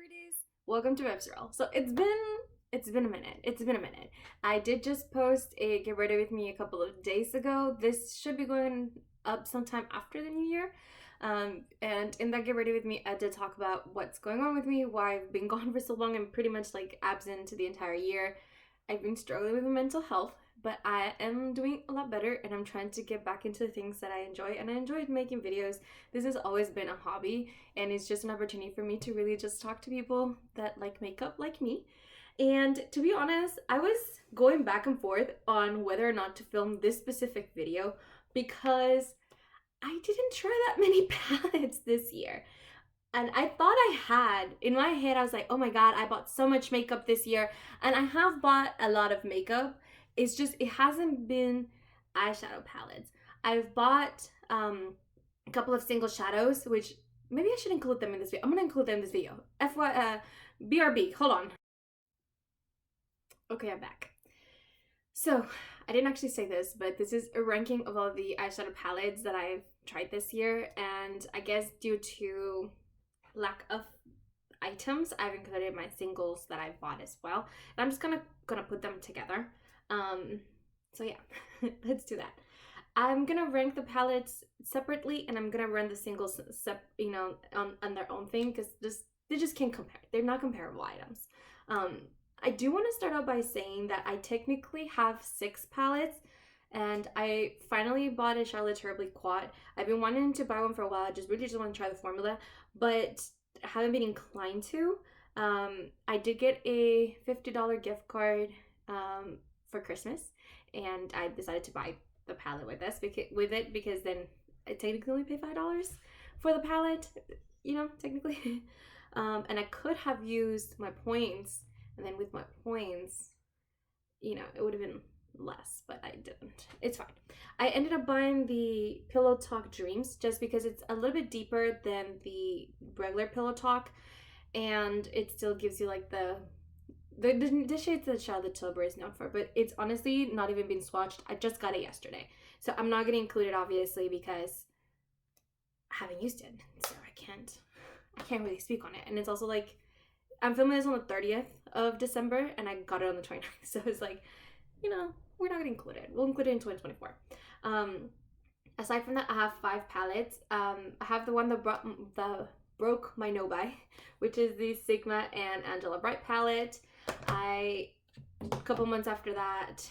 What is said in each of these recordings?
Pretties. Welcome to Websirl. So it's been a minute. It's been a minute. I did just post a get ready with me a couple of days ago. This should be going up sometime after the new year. And in that get ready with me, I did talk about what's going on with me, why I've been gone for so long and pretty much like absent the entire year. I've been struggling with mental health, but I am doing a lot better and I'm trying to get back into the things that I enjoy, and I enjoyed making videos. This has always been a hobby and it's just an opportunity for me to really just talk to people that like makeup like me. And to be honest, I was going back and forth on whether or not to film this specific video because I didn't try that many palettes this year. And I thought I had, in my head, I was like, oh my god, I bought so much makeup this year. And I have bought a lot of makeup. It's just, it hasn't been eyeshadow palettes. I've bought a couple of single shadows, which maybe I should include them in this video. I'm gonna include them in this video. BRB, hold on. Okay, I'm back. So, I didn't actually say this, but this is a ranking of all the eyeshadow palettes that I've tried this year. And I guess due to lack of items, I've included my singles that I've bought as well, and I'm just gonna put them together. So yeah, let's do that. I'm gonna rank the palettes separately, and I'm gonna run the singles on their own thing, because they just can't compare. They're not comparable items. I do want to start out by saying that I technically have 6 palettes, and I finally bought a Charlotte Tilbury quad. I've been wanting to buy one for a while. I just really just want to try the formula, but I haven't been inclined to. I did get a $50 gift card for Christmas, and I decided to buy the palette with it because then I technically only pay $5 for the palette, technically. And I could have used my points, and then with my points, it would have been less, but I didn't. It's fine. I ended up buying the Pillow Talk Dreams just because it's a little bit deeper than the regular Pillow Talk, and it still gives you like the shades that Charlotte Tilbury is known for, but it's honestly not even been swatched. I just got it yesterday, so I'm not gonna include it obviously because I haven't used it, so I can't really speak on it. And it's also like I'm filming this on the 30th of December and I got it on the 29th, so it's like, we're not gonna include it. We'll include it in 2024. Aside from that, I have 5 palettes. I have the one that broke my no buy, which is the Sigma and Angela Bright palette. A couple months after that,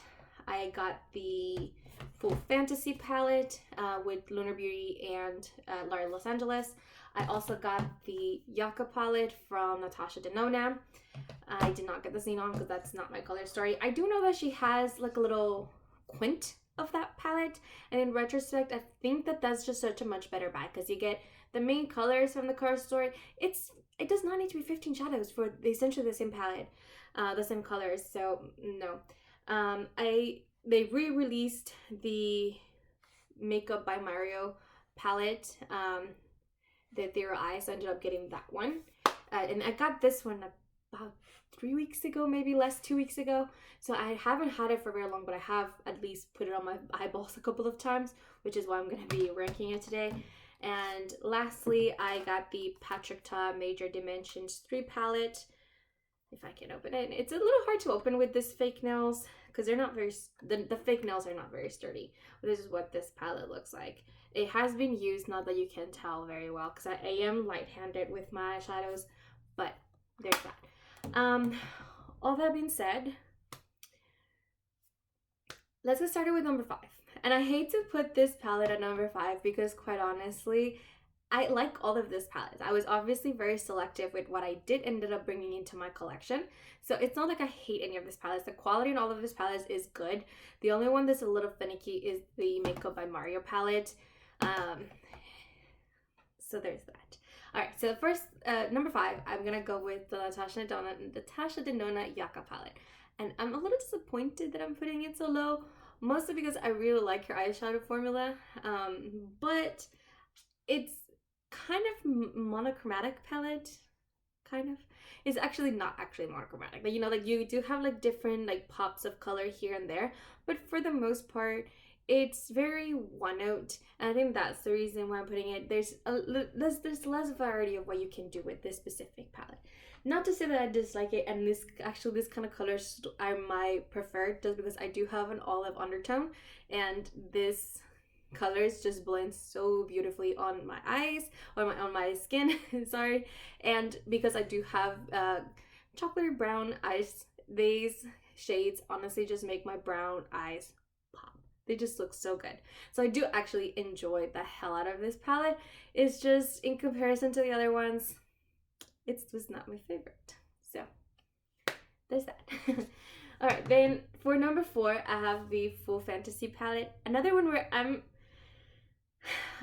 I got the Full Fantasy palette with Lunar Beauty and L'Oreal Los Angeles. I also got the Yucca palette from Natasha Denona. I did not get the Xenon because that's not my color story. I do know that she has like a little quint of that palette, and in retrospect, I think that that's just such a much better buy because you get the main colors from the color story. It does not need to be 15 shadows for essentially the same palette, the same colors. So no, they re-released the Makeup by Mario palette, the Zero Eyes. So I ended up getting that one, and I got this one about 3 weeks ago, maybe less, 2 weeks ago. So I haven't had it for very long, but I have at least put it on my eyeballs a couple of times, which is why I'm going to be ranking it today. And lastly, I got the Patrick Ta Major Dimensions 3 palette. If I can open it. It's a little hard to open with this fake nails because they're not very, the fake nails are not very sturdy. But this is what this palette looks like. It has been used, not that you can tell very well because I am light-handed with my eyeshadows, but there's that. All that being said, let's get started with number 5. And I hate to put this palette at number 5 because quite honestly, I like all of this palettes. I was obviously very selective with what I did ended up bringing into my collection. So it's not like I hate any of these palettes. The quality in all of these palettes is good. The only one that's a little finicky is the Makeup by Mario palette. So there's that. Alright, so the first, number 5, I'm going to go with the Natasha Denona Yucca palette. And I'm a little disappointed that I'm putting it so low, mostly because I really like her eyeshadow formula. But it's kind of monochromatic palette, kind of. It's actually not actually monochromatic. Like, like you do have like different like pops of color here and there, but for the most part, it's very one note, and I think that's the reason why I'm putting it. There's less variety of what you can do with this specific palette. Not to say that I dislike it, and this kind of colors are my preferred, just because I do have an olive undertone, and this colors just blend so beautifully on my eyes, on my skin. Sorry, and because I do have chocolate brown eyes, these shades honestly just make my brown eyes pop. They just look so good. So I do actually enjoy the hell out of this palette. It's just, in comparison to the other ones, it was not my favorite. So there's that. All right, then for number 4, I have the Full Fantasy palette. Another one where I'm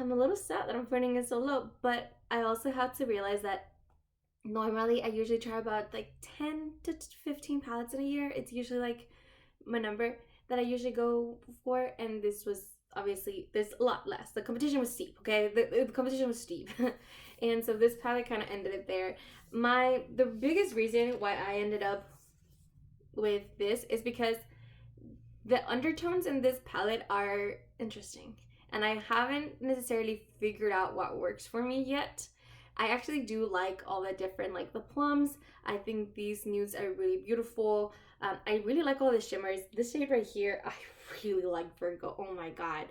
a little sad that I'm putting it so low, but I also had to realize that normally I usually try about like 10 to 15 palettes in a year. It's usually like my number that I usually go for, and this was obviously, there's a lot less. The competition was steep, okay? The competition was steep. And so this palette kind of ended it there. The biggest reason why I ended up with this is because the undertones in this palette are interesting, and I haven't necessarily figured out what works for me yet. I actually do like all the different, like the plums. I think these nudes are really beautiful. I really like all the shimmers. This shade right here, I really like Virgo. Oh my god.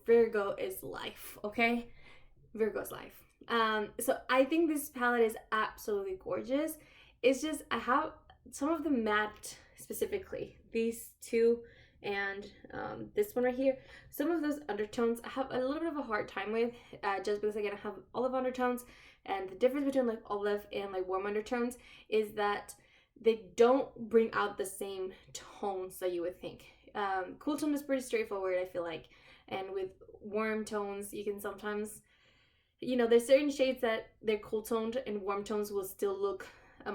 Virgo is life, okay? Virgo's life. So I think this palette is absolutely gorgeous. It's just, I have some of the matte, specifically these two and this one right here, some of those undertones I have a little bit of a hard time with, just because again I have olive undertones, and the difference between like olive and like warm undertones is that they don't bring out the same tones that you would think. Cool tone is pretty straightforward, I feel like, and with warm tones you can sometimes, you know, there's certain shades that they're cool toned and warm tones will still look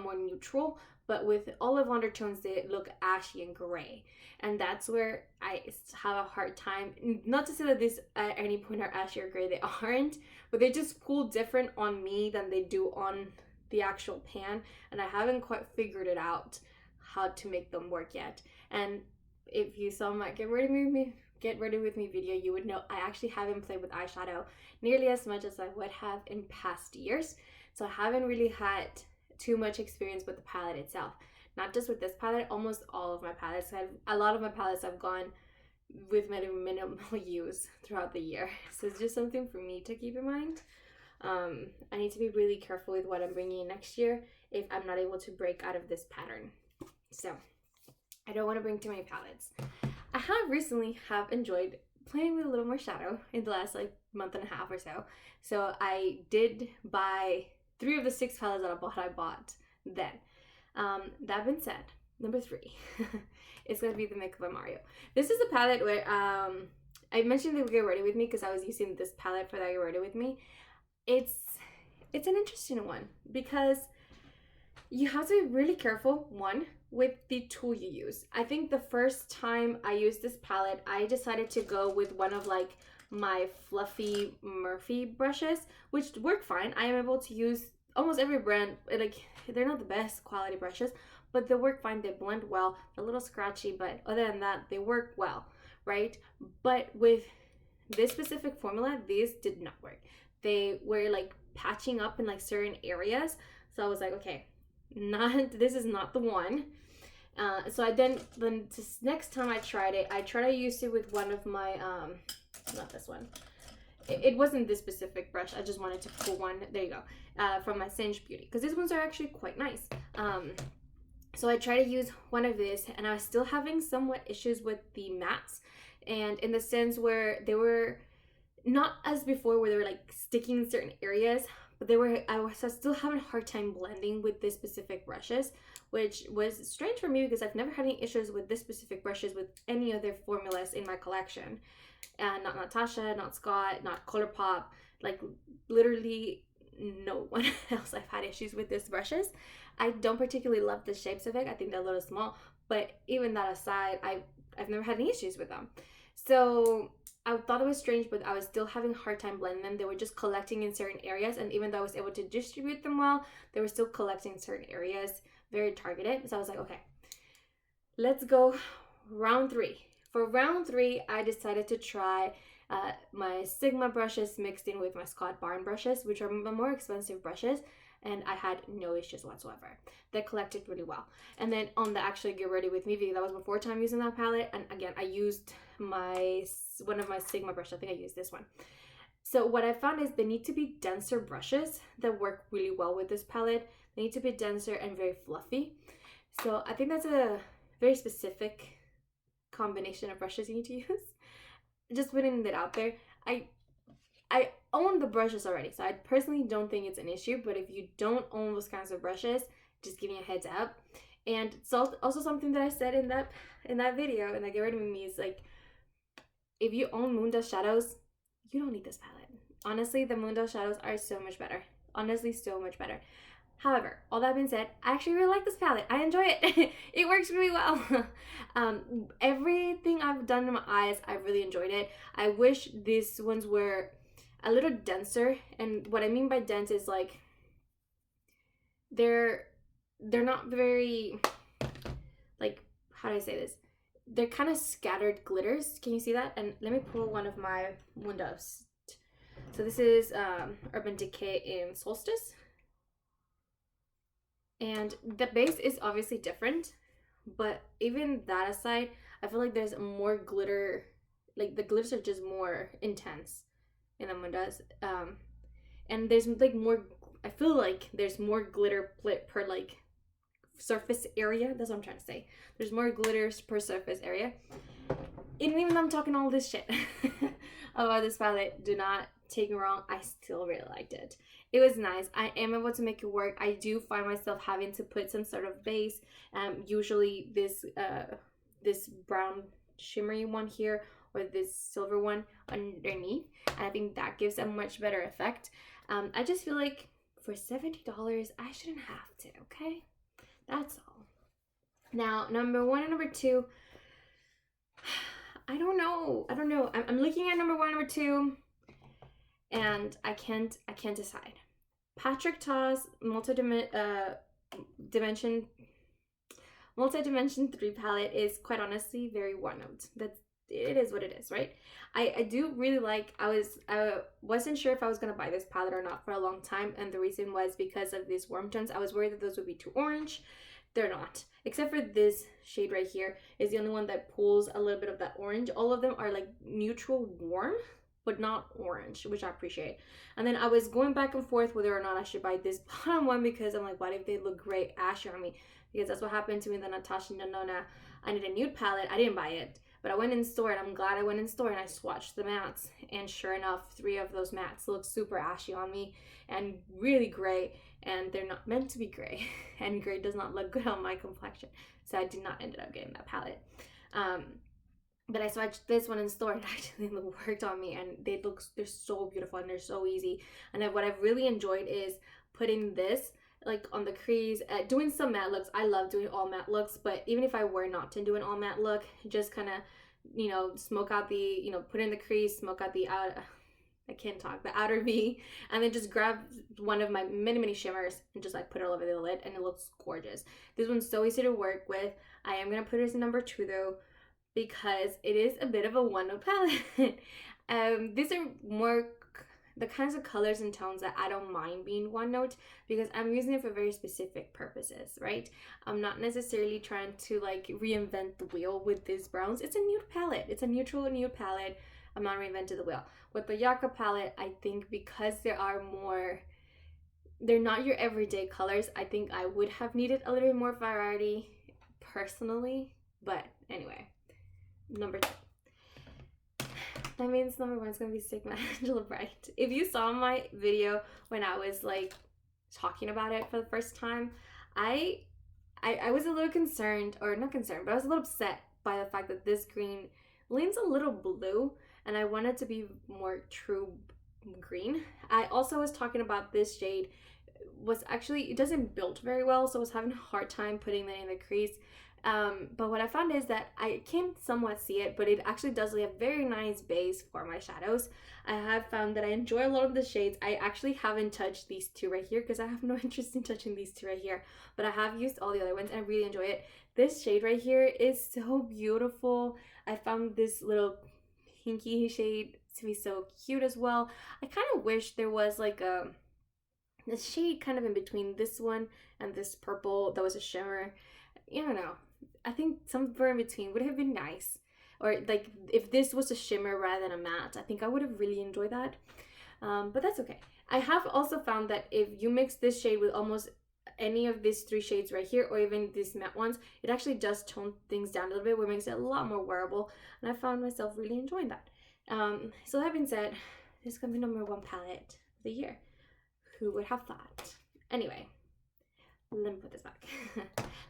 more neutral, but with olive undertones they look ashy and gray, and that's where I have a hard time. Not to say that these at any point are ashy or gray, they aren't, but they just cool different on me than they do on the actual pan, and I haven't quite figured it out how to make them work yet. And if you saw my get ready with me video, you would know I actually haven't played with eyeshadow nearly as much as I would have in past years, so I haven't really had too much experience with the palette itself. Not just with this palette, almost all of my palettes a lot of my palettes have gone with minimal use throughout the year, so it's just something for me to keep in mind. I need to be really careful with what I'm bringing in next year if I'm not able to break out of this pattern. So I don't want to bring too many palettes. I have recently enjoyed playing with a little more shadow in the last like month and a half or so. So I did buy 3 of the 6 palettes that I bought then. That being said, number 3 is going to be the Makeup by Mario. This is a palette where I mentioned the Get Ready With Me because I was using this palette for the Get Ready With Me. It's an interesting one because you have to be really careful, one, with the tool you use. I think the first time I used this palette, I decided to go with one of like my fluffy Murphy brushes, which work fine. I am able to use almost every brand. Like, they're not the best quality brushes, but they work fine. They blend well. They're a little scratchy, but other than that, they work well, right? But with this specific formula, these did not work. They were like patching up in like certain areas. So I was like, okay, this is not the one. So I then this next time I tried to use it with one of my not this one. It wasn't this specific brush. I just wanted to pull one. There you go. From my Singe Beauty, because these ones are actually quite nice. So I tried to use one of this, and I was still having somewhat issues with the mattes, and in the sense where they were not as before, where they were like sticking in certain areas, but I was still having a hard time blending with this specific brushes, which was strange for me because I've never had any issues with this specific brushes with any other formulas in my collection. Not Natasha, not Scott, not Colourpop, like literally no one else I've had issues with these brushes. I don't particularly love the shapes of it. I think they're a little small, but even that aside, I've never had any issues with them. So I thought it was strange, but I was still having a hard time blending them. They were just collecting in certain areas, and even though I was able to distribute them well, they were still collecting in certain areas, very targeted. So I was like, okay, let's go round 3 For round 3, I decided to try my Sigma brushes mixed in with my Scott Barn brushes, which are more expensive brushes, and I had no issues whatsoever. They collected really well. And then on the actually Get Ready with Vivi, that was my 4th time using that palette, and again, I used one of my Sigma brushes. I think I used this one. So what I found is they need to be denser brushes that work really well with this palette. They need to be denser and very fluffy. So I think that's a very specific combination of brushes you need to use. Just putting that out there. I own the brushes already, so I personally don't think it's an issue, but if you don't own those kinds of brushes, just giving a heads up. And it's also something that I said in that video, and that Get Ready With Me, is like, if you own Moondust Shadows, you don't need this palette. Honestly, the Moondust Shadows are so much better. Honestly, so much better. However, all that being said, I actually really like this palette. I enjoy it. It works really well. Everything I've done to my eyes, I really enjoyed it. I wish these ones were a little denser, and what I mean by dense is like they're not very, like, how do I say this? They're kind of scattered glitters. Can you see that? And let me pull one of my Moondust. So this is Urban Decay in Solstice. And the base is obviously different, but even that aside, I feel like there's more glitter. Like the glitters are just more intense in the Moondust. And there's like more, I feel like there's more glitter per like surface area. That's what I'm trying to say. There's more glitters per surface area. And even though I'm talking all this shit about this palette, do not take me wrong, I still really liked it. It was nice. I am able to make it work. I do find myself having to put some sort of base. Usually this brown shimmery one here, or this silver one underneath. And I think that gives a much better effect. I just feel like for $70, I shouldn't have to, okay? That's all. Now, number 1 and number 2, I don't know. I'm looking at number 1 and number 2, and I can't decide. Patrick Ta's Multi-Dimension 3 palette is quite honestly very one-note. It is what it is, right? I do really like, I wasn't sure if I was going to buy this palette or not for a long time, and the reason was because of these warm tones. I was worried that those would be too orange. They're not, except for this shade right here is the only one that pulls a little bit of that orange. All of them are like neutral warm, but not orange, which I appreciate. And then I was going back and forth whether or not I should buy this bottom one, because I'm like, what if they look great ashy on me? Because that's what happened to me in the Natasha Denona I Need a Nude palette. I didn't buy it, but I went in store, and I'm glad I went in store, and I swatched the mattes, and sure enough, 3 of those mattes look super ashy on me and really gray, and they're not meant to be gray, and gray does not look good on my complexion, so I did not end up getting that palette. But I swatched this one in store, and actually worked on me, and they're so beautiful, and they're so easy. And then what I've really enjoyed is putting this like on the crease, doing some matte looks. I love doing all matte looks, but even if I were not to do an all matte look, just kind of, you know, smoke out the, you know, put in the crease, smoke out the the outer V, and then just grab one of my many shimmers and just like put it all over the lid, and it looks gorgeous. This one's so easy to work with. I am gonna put it as number 2 though, because it is a bit of a one-note palette. These are more the kinds of colors and tones that I don't mind being one note, because I'm using it for very specific purposes, right? I'm not necessarily trying to like reinvent the wheel with these browns. It's a nude palette. It's a neutral nude palette. I'm not reinventing the wheel. With the Yaka palette, I think because they're not your everyday colors, I think I would have needed a little bit more variety personally. But anyway, number 2. That means number 1 is going to be Sigma Angela Bright. If you saw my video when I was like talking about it for the first time, I was a little concerned, or not concerned, but I was a little upset by the fact that this green leans a little blue, and I wanted to be more true green. I also was talking about this shade was actually, it doesn't build very well, so I was having a hard time putting that in the crease. But what I found is that I can somewhat see it, but it actually does leave a very nice base for my shadows. I have found that I enjoy a lot of the shades. I actually haven't touched these two right here because I have no interest in touching these two right here, but I have used all the other ones and I really enjoy it. This shade right here is so beautiful. I found this little pinky shade to be so cute as well. I kind of wish there was like a shade kind of in between this one and this purple that was a shimmer. I don't know. I think somewhere in between would have been nice. Or like if this was a shimmer rather than a matte, I think I would have really enjoyed that. But that's okay. I have also found that if you mix this shade with almost any of these three shades right here, or even these matte ones, it actually does tone things down a little bit, which makes it a lot more wearable. And I found myself really enjoying that. So that being said, this is gonna be number one palette of the year. Who would have thought? Anyway, let me put this back.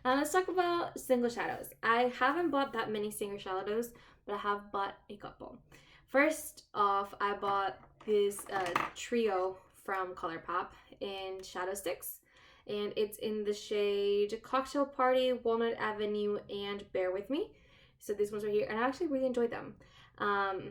Now let's talk about single shadows. I haven't bought that many single shadows, but I have bought a couple. First off, I bought this trio from Colourpop in Shadow Sticks, and it's in the shade Cocktail Party, Walnut Avenue, and Bear With Me. So these ones right here, and I actually really enjoyed them. Okay,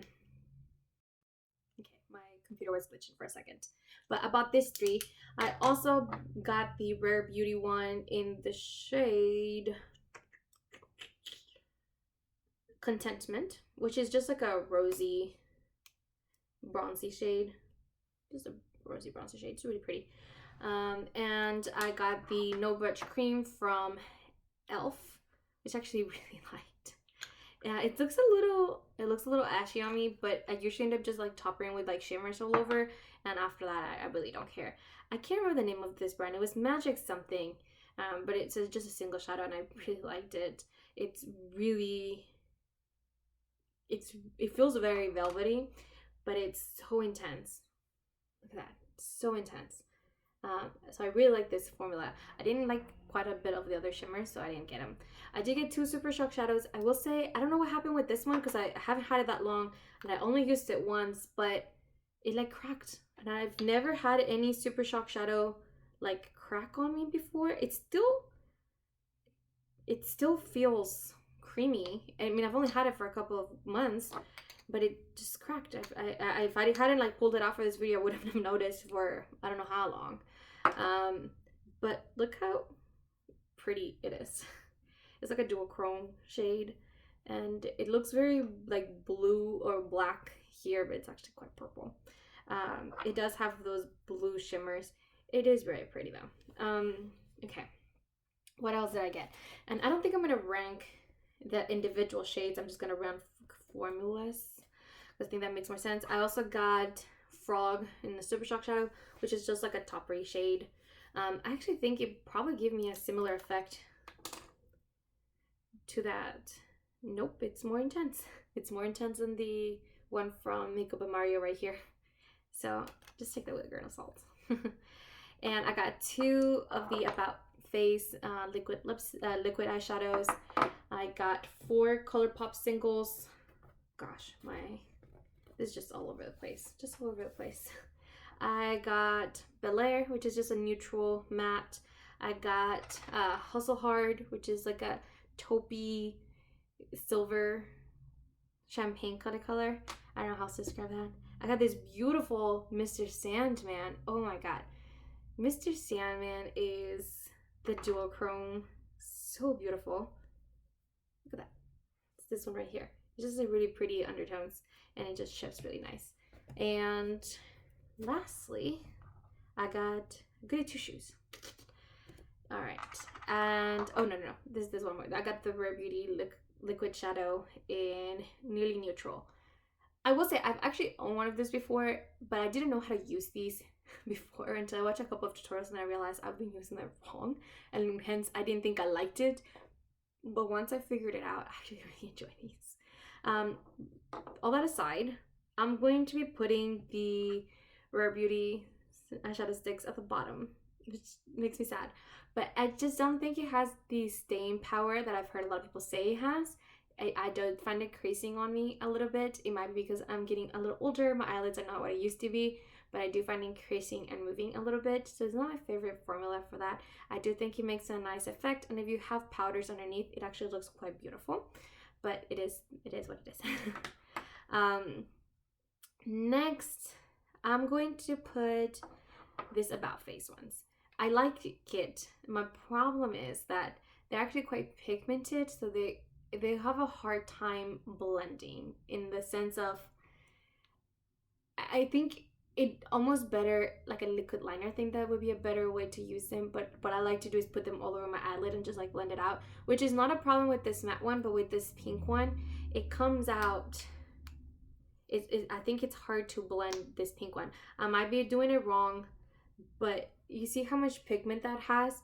my computer was glitching for a second. But I bought this three. I also got the Rare Beauty one in the shade Contentment, which is just like a rosy, bronzy shade. Just a rosy, bronzy shade. It's really pretty. And I got the No Budge Cream from e.l.f., which I actually really liked. Yeah, it looks a little ashy on me, but I usually end up just like topping with like shimmers all over, and after that I really don't care. I can't remember the name of this brand. It was Magic something, but it's just a single shadow, and I really liked it. It feels very velvety, but it's so intense. Look at that, so intense. So I really like this formula. I didn't like quite a bit of the other shimmers, so I didn't get them. I did get two Super Shock shadows. I will say, I don't know what happened with this one because I haven't had it that long and I only used it once, but it like cracked. And I've never had any Super Shock shadow like crack on me before. It still feels creamy. I mean, I've only had it for a couple of months, but it just cracked. If I hadn't like pulled it out for this video, I wouldn't have noticed for I don't know how long. But look how pretty it is. It's like a dual chrome shade, and it looks very like blue or black here, but it's actually quite purple. It does have those blue shimmers. It is very pretty though. Okay, what else did I get? And I don't think I'm gonna rank the individual shades. I'm just gonna run formulas. I think that makes more sense. I also got Frog in the Super Shock shadow, which is just like a toppery shade. I actually think it probably gave me a similar effect to that. Nope, it's more intense. It's more intense than the one from Makeup by Mario right here. So just take that with a grain of salt. And I got two of the About Face liquid eyeshadows. I got 4 Colourpop singles. Gosh, this is just all over the place. Just all over the place. I got Bel Air, which is just a neutral matte. I got Hustle Hard, which is like a taupey silver champagne color. I don't know how else to describe that. I got this beautiful Mr. Sandman. Oh my god. Mr. Sandman is the duochrome. So beautiful. Look at that. It's this one right here. It's just a really pretty undertones, and it just shifts really nice. And lastly, I got goody two shoes. All right, and oh no, this one more. I got the Rare Beauty liquid shadow in Nearly Neutral. I will say I've actually owned one of this before, but I didn't know how to use these before until I watched a couple of tutorials and I realized I've been using them wrong, and hence I didn't think I liked it. But once I figured it out, I actually really enjoy these. All that aside, I'm going to be putting the Rare Beauty eyeshadow sticks at the bottom, which makes me sad. But I just don't think it has the staying power that I've heard a lot of people say it has. I do find it creasing on me a little bit. It might be because I'm getting a little older. My eyelids are not what I used to be. but I do find increasing and moving a little bit. So it's not my favorite formula for that. I do think it makes a nice effect, and if you have powders underneath, it actually looks quite beautiful. But it is what it is. Next, I'm going to put this About Face ones. I like it. My problem is that they're actually quite pigmented, so they have a hard time blending, in the sense of, I think it almost better like a liquid liner. I think that would be a better way to use them, but what I like to do is put them all over my eyelid and just like blend it out, which is not a problem with this matte one, but with this pink one, it comes out, I think it's hard to blend this pink one. I might be doing it wrong, but you see how much pigment that has?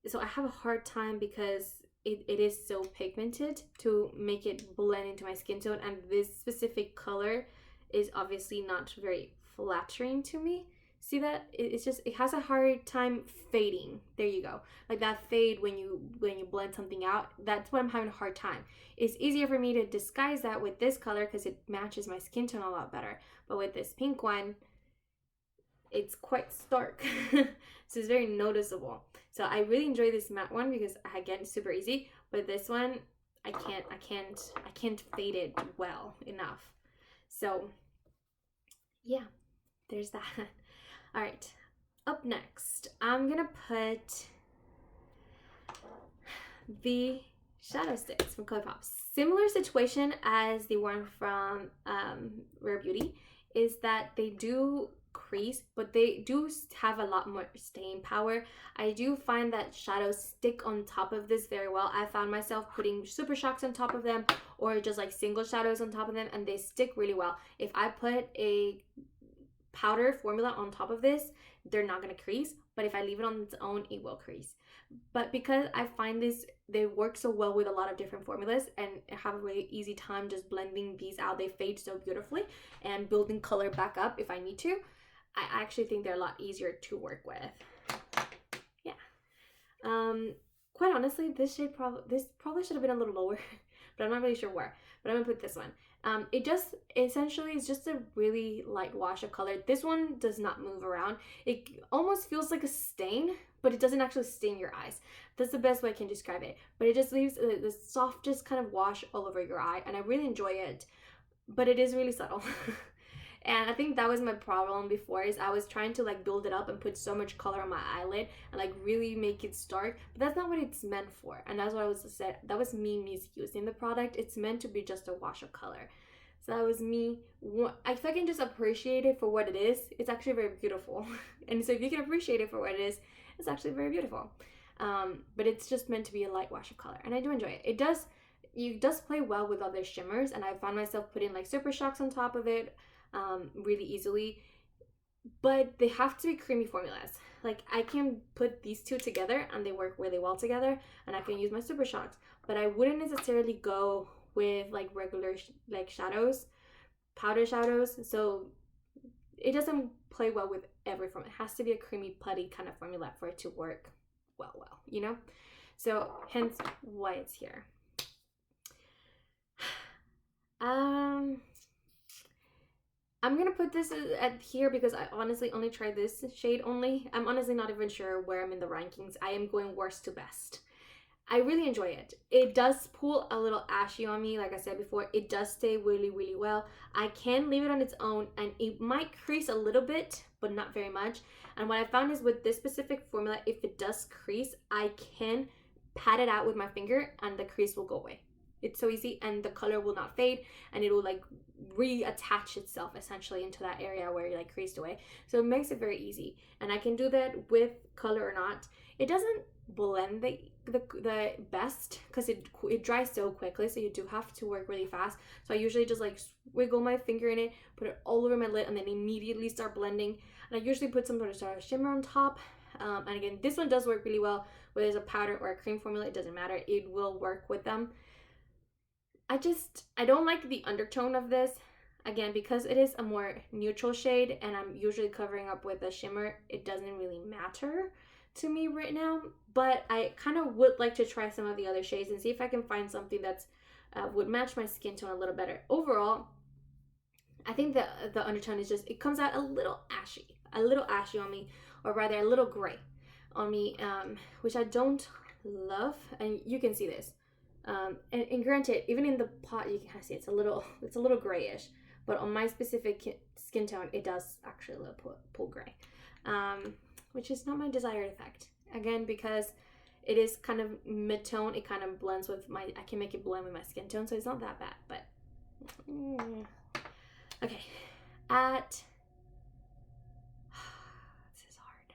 So I have a hard time because it is so pigmented to make it blend into my skin tone, and this specific color is obviously not very flattering to me. See that? It's just, it has a hard time fading. There you go. Like that fade when you blend something out, that's what I'm having a hard time. It's easier for me to disguise that with this color because it matches my skin tone a lot better. But with this pink one, it's quite stark. So it's very noticeable. So I really enjoy this matte one because, again, it's super easy. But this one, I can't fade it well enough. So yeah, there's that. All right, up next, I'm gonna put the shadow sticks from Colourpop. Similar situation as the one from Rare Beauty, is that they do crease, but they do have a lot more staying power. I do find that shadows stick on top of this very well. I found myself putting Super Shocks on top of them, or just like single shadows on top of them, and they stick really well. If I put a powder formula on top of this, they're not going to crease, but if I leave it on its own, it will crease. But because I find they work so well with a lot of different formulas, and I have a really easy time just blending these out. They fade so beautifully, and building color back up if I need to. I actually think they're a lot easier to work with. Yeah. Quite honestly, this probably should have been a little lower, but I'm not really sure where. But I'm gonna put this one. It just essentially is just a really light wash of color. This one does not move around. It almost feels like a stain, but it doesn't actually stain your eyes. That's the best way I can describe it. But it just leaves the softest kind of wash all over your eye, and I really enjoy it. But it is really subtle. And I think that was my problem before, is I was trying to like build it up and put so much color on my eyelid and like really make it stark, but that's not what it's meant for. And that's what I was said. That was me misusing the product. It's meant to be just a wash of color. So that was me. If I can just appreciate it for what it is, it's actually very beautiful. And so if you can appreciate it for what it is, it's actually very beautiful. But it's just meant to be a light wash of color, and I do enjoy it. It does play well with other shimmers, and I found myself putting like Super Shocks on top of it really easily, but they have to be creamy formulas. Like I can put these two together and they work really well together, and I can use my Super Shocks, but I wouldn't necessarily go with like regular like shadows, powder shadows. So it doesn't play well with every formula. It has to be a creamy putty kind of formula for it to work well, you know? So hence why it's here. I'm gonna put this at here because I honestly only tried this shade only. I'm honestly not even sure where I'm in the rankings. I am going worst to best. I really enjoy it. It does pull a little ashy on me, like I said before. It does stay really, really well. I can leave it on its own, and it might crease a little bit, but not very much. And what I found is with this specific formula, if it does crease, I can pat it out with my finger and the crease will go away. It's so easy, and the color will not fade, and it will like reattach itself essentially into that area where you like creased away. So it makes it very easy, and I can do that with color or not. It doesn't blend the best because it dries so quickly, so you do have to work really fast. So I usually just like wiggle my finger in it, put it all over my lid, and then immediately start blending. And I usually put some sort of shimmer on top. And again, this one does work really well, whether it's a powder or a cream formula, it doesn't matter, it will work with them. I don't like the undertone of this. Again, because it is a more neutral shade and I'm usually covering up with a shimmer, it doesn't really matter to me right now. But I kind of would like to try some of the other shades and see if I can find something that's would match my skin tone a little better. Overall, I think the undertone is just, it comes out a little ashy on me, or rather a little gray on me, which I don't love, and you can see this. And granted, even in the pot, you can kind of see it's a little grayish, but on my specific skin tone, it does actually pull gray, which is not my desired effect. Again, because it is kind of mid-tone, it kind of blends with I can make it blend with my skin tone, so it's not that bad, but okay. This is hard.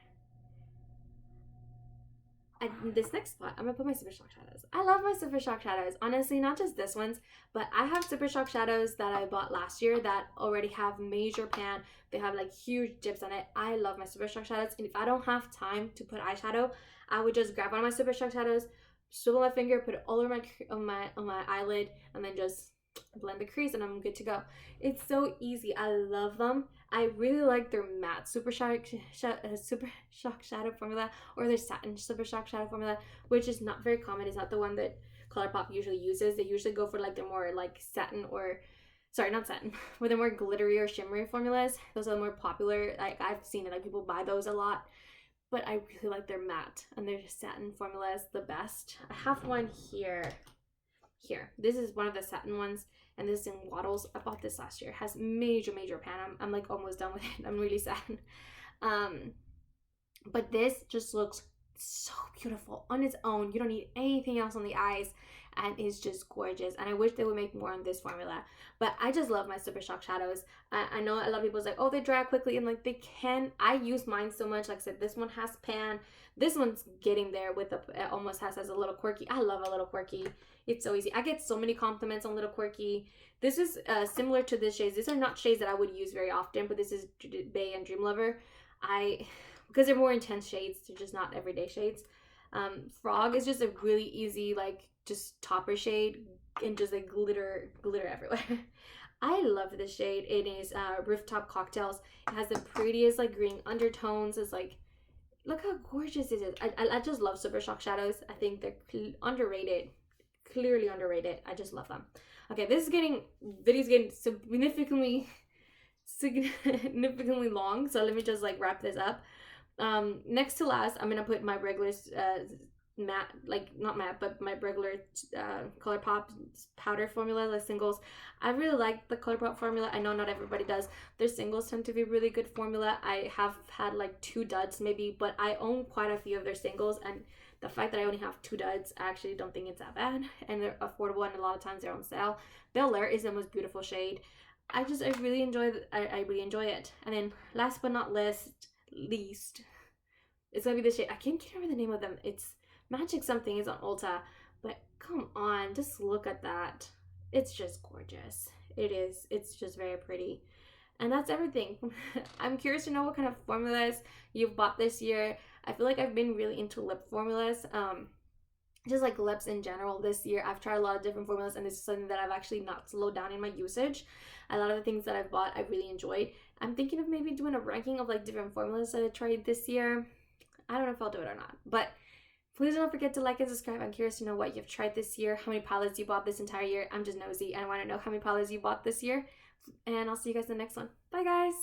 This next spot, I'm gonna put my Super Shock shadows. I love my Super Shock shadows. Honestly, not just this ones, but I have Super Shock shadows that I bought last year that already have major pan. They have like huge dips on it. I love my Super Shock shadows, and if I don't have time to put eyeshadow, I would just grab one of my Super Shock shadows, swivel my finger, put it all over on my eyelid, and then just blend the crease, and I'm good to go. It's so easy. I love them. I really like their matte Super Shock shadow formula, or their satin Super Shock shadow formula, which is not very common. It's not the one that Colourpop usually uses. They usually go for like the more like satin, or sorry, not satin, but the more glittery or shimmery formulas. Those are the more popular. Like I've seen it, like people buy those a lot. But I really like their matte and their satin formulas the best. I have one here. This is one of the satin ones, and this is in Waddles. I bought this last year. It has major pan. I'm like almost done with it. I'm really sad. But this just looks so beautiful on its own. You don't need anything else on the eyes, and it's just gorgeous. And I wish they would make more on this formula, but I just love my Super Shock shadows. I know a lot of people's like, oh, they dry out quickly, and like they can. I use mine so much. Like I said, this one has pan. This one's getting there with it almost has as a little quirky. I love a little quirky. It's so easy. I get so many compliments on little quirky. This is similar to this shades. These are not shades that I would use very often, but this is Bay and Dream Lover. Because they're more intense shades, they're just not everyday shades. Frog is just a really easy, like, just topper shade, and just like glitter everywhere. I love this shade. It is Rooftop Cocktails. It has the prettiest like green undertones. It's like, look how gorgeous it is. I just love Super Shock shadows. I think they're underrated, clearly underrated. I just love them. Okay, this is video's getting significantly long, so let me just like wrap this up. Next to last, I'm gonna put my regular matte, like not matte, but my regular Colourpop powder formula, like singles. I really like the Colourpop formula. I know not everybody does. Their singles tend to be really good formula. I have had like 2 duds maybe, but I own quite a few of their singles, and the fact that I only have 2 duds, I actually don't think it's that bad, and they're affordable, and a lot of times they're on sale. Bel Air is the most beautiful shade. I really enjoy it. And then last but not least, it's gonna be the shade. I can't remember the name of them. It's Magic something. Is on Ulta, but come on, just look at that. It's just gorgeous. It is. It's just very pretty. And that's everything. I'm curious to know what kind of formulas you've bought this year. I feel like I've been really into lip formulas. Just like lips in general this year. I've tried a lot of different formulas, and this is something that I've actually not slowed down in my usage. A lot of the things that I've bought, I really enjoyed. I'm thinking of maybe doing a ranking of like different formulas that I tried this year. I don't know if I'll do it or not, but please don't forget to like and subscribe. I'm curious to know what you've tried this year, how many palettes you bought this entire year. I'm just nosy, and I want to know how many palettes you bought this year. And I'll see you guys in the next one. Bye, guys.